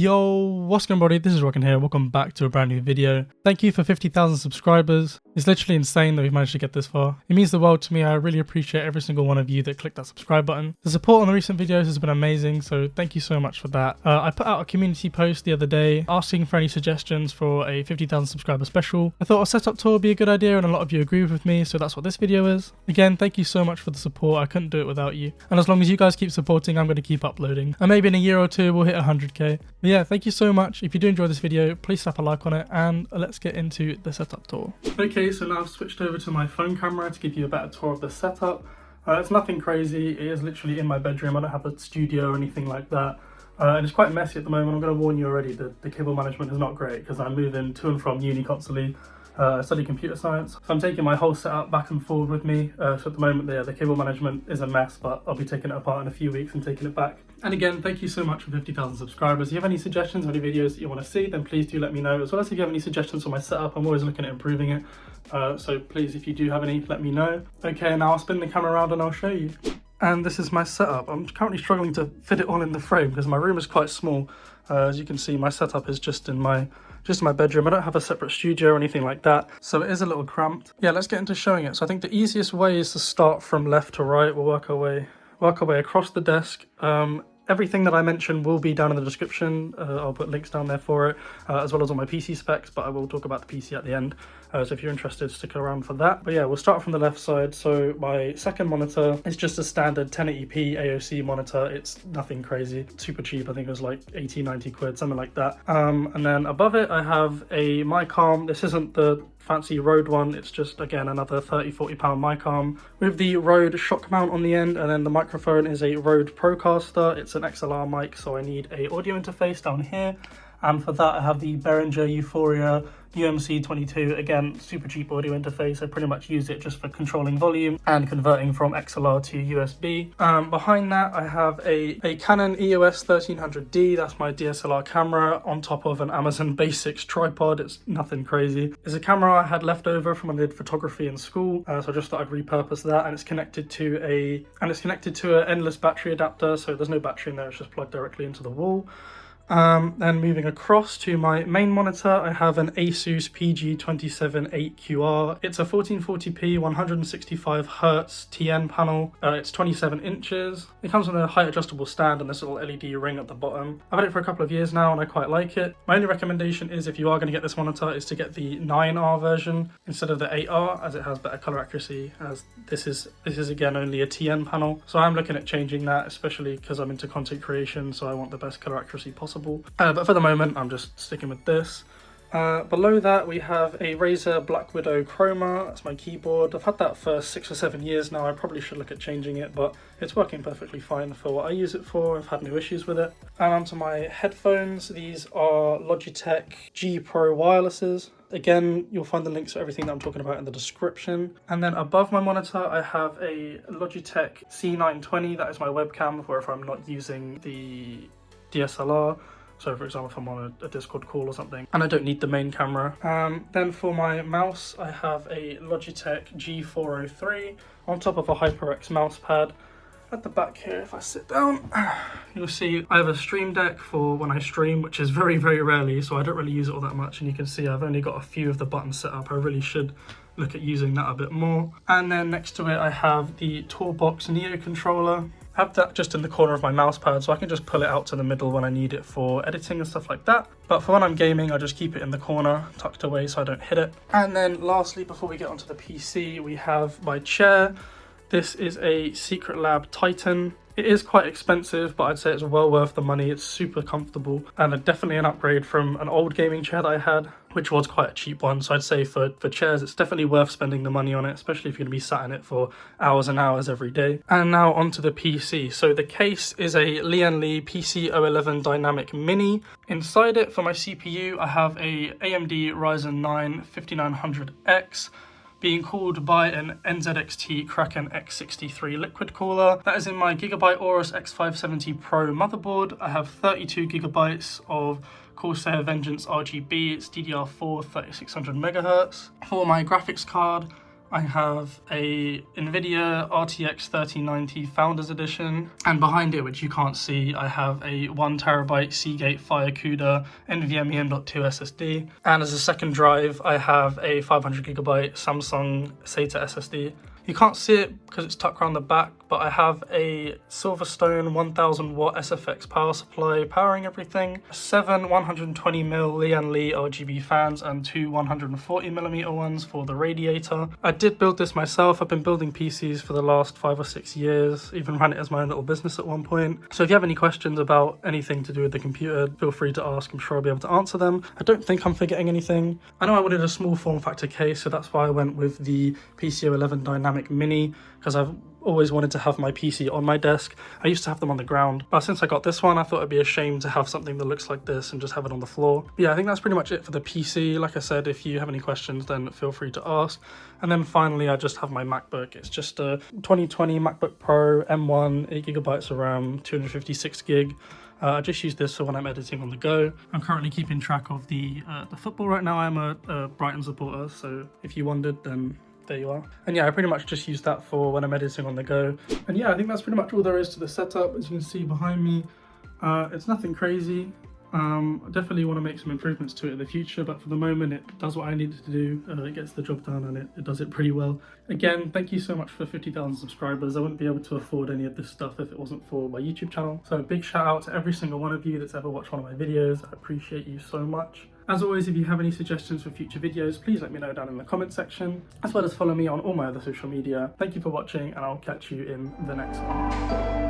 Yo, what's going on, buddy? This is Rocklan here. Welcome back to a brand new video. Thank you for 50,000 subscribers. It's literally insane that we've managed to get this far. It means the world to me. I really appreciate every single one of you that clicked that subscribe button. The support on the recent videos has been amazing, so thank you so much for that. I put out a community post the other day asking for any suggestions for a 50,000 subscriber special. I thought a setup tour would be a good idea, and a lot of you agreed with me, so that's what this video is. Again, thank you so much for the support. I couldn't do it without you. And as long as you guys keep supporting, I'm going to keep uploading. And maybe in a year or two, we'll hit 100k. But yeah, thank you so much. If you do enjoy this video, please slap a like on it, and let's get into the setup tour. Okay, so now I've switched over to my phone camera to give you a better tour of the setup. It's nothing crazy. It is literally in my bedroom. I don't have a studio or anything like that. And it's quite messy at the moment. I'm going to warn you already that the cable management is not great because I'm moving to and from uni constantly. I study computer science, so I'm taking my whole setup back and forward with me. So at the moment, the cable management is a mess, but I'll be taking it apart in a few weeks and taking it back. And again, thank you so much for 50,000 subscribers. If you have any suggestions or any videos that you want to see, then please do let me know. As well as if you have any suggestions for my setup, I'm always looking at improving it. So please, if you do have any, let me know. Okay, now I'll spin the camera around and I'll show you. And this is my setup. I'm currently struggling to fit it all in the frame because my room is quite small. As you can see, my setup is just in my bedroom. I don't have a separate studio or anything like that, so it is a little cramped. Yeah, let's get into showing it. So I think the easiest way is to start from left to right. We'll work our way across the desk. Everything that I mentioned will be down in the description. I'll put links down there for it, as well as all my PC specs, but I will talk about the PC at the end. So if you're interested, stick around for that. But yeah, we'll start from the left side. So my second monitor is just a standard 1080p AOC monitor. It's nothing crazy, super cheap. I think it was like 80, 90 quid, something like that. And then above it, I have a mic arm. This isn't the fancy Rode one, it's just again another 30-40 pound mic arm with the Rode shock mount on the end, and then the microphone is a Rode Procaster. It's an XLR mic, so I need a audio interface down here, and for that I have the Behringer Euphoria UMC22, again super cheap audio interface. I pretty much use it just for controlling volume and converting from XLR to USB. Behind that I have a Canon EOS 1300D, that's my DSLR camera, on top of an Amazon Basics tripod. It's nothing crazy. It's a camera I had left over from when I did photography in school, so I just thought I'd repurpose that, and it's connected to an endless battery adapter, so there's no battery in there, it's just plugged directly into the wall. Then moving across to my main monitor, I have an Asus PG27-8QR. It's a 1440p 165Hz TN panel. It's 27 inches. It comes with a height adjustable stand and this little LED ring at the bottom. I've had it for a couple of years now and I quite like it. My only recommendation is, if you are going to get this monitor, is to get the 9R version instead of the 8R, as it has better color accuracy, as this is again only a TN panel. So I'm looking at changing that, especially because I'm into content creation, so I want the best color accuracy possible. But for the moment, I'm just sticking with this. Below that, we have a Razer Black Widow Chroma. That's my keyboard. I've had that for 6 or 7 years now. I probably should look at changing it, but it's working perfectly fine for what I use it for. I've had no issues with it. And onto my headphones. These are Logitech G Pro wirelesses. Again, you'll find the links for everything that I'm talking about in the description. And then above my monitor, I have a Logitech C920. That is my webcam for if I'm not using the DSLR. So for example, if I'm on a Discord call or something and I don't need the main camera. Then for my mouse, I have a Logitech G403 on top of a HyperX mouse pad. At the back here, if I sit down, you'll see I have a Stream Deck for when I stream, which is very, very rarely, so I don't really use it all that much. And you can see I've only got a few of the buttons set up. I really should look at using that a bit more. And then next to it, I have the Toolbox Neo controller. I have that just in the corner of my mouse pad, so I can just pull it out to the middle when I need it for editing and stuff like that. But for when I'm gaming, I just keep it in the corner, tucked away so I don't hit it. And then lastly, before we get onto the PC, we have my chair. This is a Secret Lab Titan. It is quite expensive, but I'd say it's well worth the money. It's super comfortable and definitely an upgrade from an old gaming chair that I had, which was quite a cheap one. So I'd say for chairs, it's definitely worth spending the money on it, especially if you're going to be sat in it for hours and hours every day. And now onto the PC. So the case is a Lian Li PC011 Dynamic Mini. Inside it, for my CPU, I have a AMD Ryzen 9 5900X. being cooled by an NZXT Kraken X63 liquid cooler. That is in my Gigabyte Aorus X570 Pro motherboard. I have 32 gigabytes of Corsair Vengeance RGB. It's DDR4 3600 MHz. For my graphics card, I have a NVIDIA RTX 3090 Founders Edition, and behind it, which you can't see, I have a 1TB Seagate FireCuda NVMe M.2 SSD, and as a second drive, I have a 500GB Samsung SATA SSD. You can't see it because it's tucked around the back, but I have a Silverstone 1000 watt SFX power supply powering everything, 7 120mm Lian Li RGB fans and 2 140mm ones for the radiator. I did build this myself. I've been building PCs for the last 5 or 6 years, even ran it as my own little business at one point. So if you have any questions about anything to do with the computer, feel free to ask. I'm sure I'll be able to answer them. I don't think I'm forgetting anything. I know I wanted a small form factor case, so that's why I went with the PCO11 Dynamic Mini, because I've always wanted to have my PC on my desk. I used to have them on the ground, but since I got this one, I thought it'd be a shame to have something that looks like this and just have it on the floor. But yeah, I think that's pretty much it for the PC. Like I said, if you have any questions, then feel free to ask. And then finally, I just have my MacBook. It's just a 2020 MacBook Pro M1, 8GB of RAM, 256GB. I just use this for when I'm editing on the go. I'm currently keeping track of the football right now. I'm a Brighton supporter, so if you wondered, then there you are. And yeah, I pretty much just use that for when I'm editing on the go. And yeah, I think that's pretty much all there is to the setup. As you can see behind me, it's nothing crazy. I definitely want to make some improvements to it in the future, but for the moment it does what I need it to do. It gets the job done and it does it pretty well. Again, thank you so much for 50,000 subscribers. I wouldn't be able to afford any of this stuff if it wasn't for my YouTube channel. So a big shout out to every single one of you that's ever watched one of my videos. I appreciate you so much. As always, if you have any suggestions for future videos, please let me know down in the comment section, as well as follow me on all my other social media. Thank you for watching, and I'll catch you in the next one.